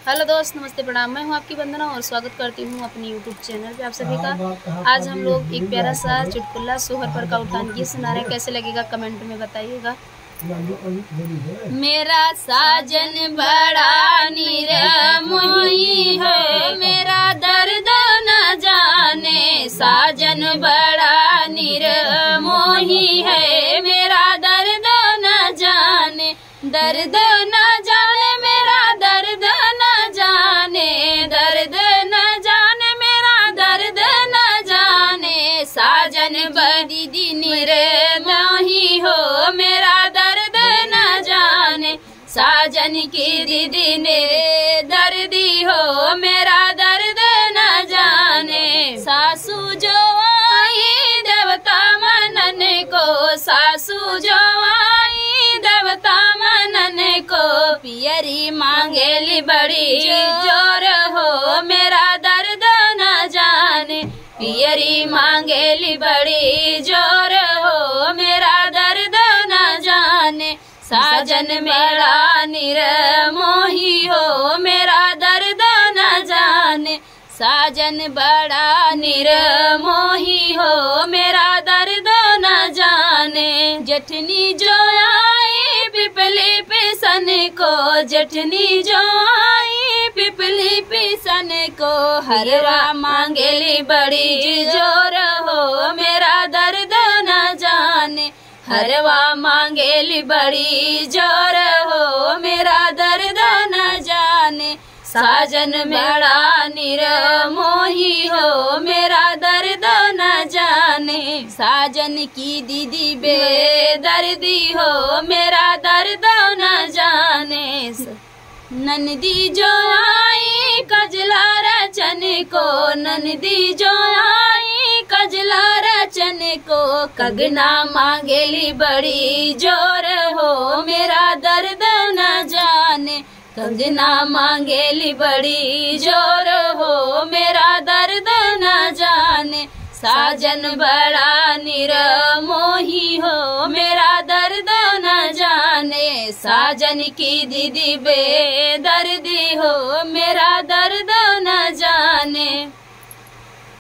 Hello दोस्त, नमस्ते, प्रणाम। मैं हूं आपकी वंदना और स्वागत करती हूं अपनी यूट्यूब चैनल पे आप सभी का। आज हम लोग एक प्यारा सा चुटकुला सोहर पर का उठान गीत सुना रहे हैं। कैसे लगेगा कमेंट में बताइएगा। मेरा साजन बड़ा निरमोही है, मेरा दर्द न जाने। साजन बड़ा निरमोही है, मेरा दर्द न जाने। दर्द न जाने मेरा दर्द न जाने। दर्द न जाने मेरा दर्द न जाने। साजन बदी निरमोही हो, मेरा दर्द न जाने। साजन की दीदी ने दर्दी हो, मेरा दर्द न जाने। सासू जो आई देवता मनन को, सासू जो आई देवता मनन को। पियरी मांगेली बड़ी जोर हो, मेरा दर्द न जाने। पियरी मांगेली बड़ी जोर हो, मेरा दर्द न जाने। साजन मेरा निरमोही हो, मेरा दर्द न जाने। साजन बड़ा निरमोही हो, मेरा दर्द न जाने। जठनी जो आई पिपली पिसन को, जठनी जो आई पिपली पिसन को। हरवा मांगेली बड़ी जोर हो, मेरा दर्द न जाने। हरवा मांगेली बड़ी जोर हो, मेरा दर्द न जाने। साजन बड़ा निरमोही हो, मेरा दर्द न जाने। साजन की दीदी बेदर्दी हो, मेरा दर्द न जाने। नंदी जो आई कजला रचन को, नंदी जो आई कजला रचन को। कगना मांगेली बड़ी जोर हो, मेरा दर्द न जाने। कंगना मांगेली बड़ी जोर हो, मेरा दर्द न जाने। साजन बड़ा निरमोही हो, मेरा दर्द न जाने। साजन की दीदी बेदर्दी हो, मेरा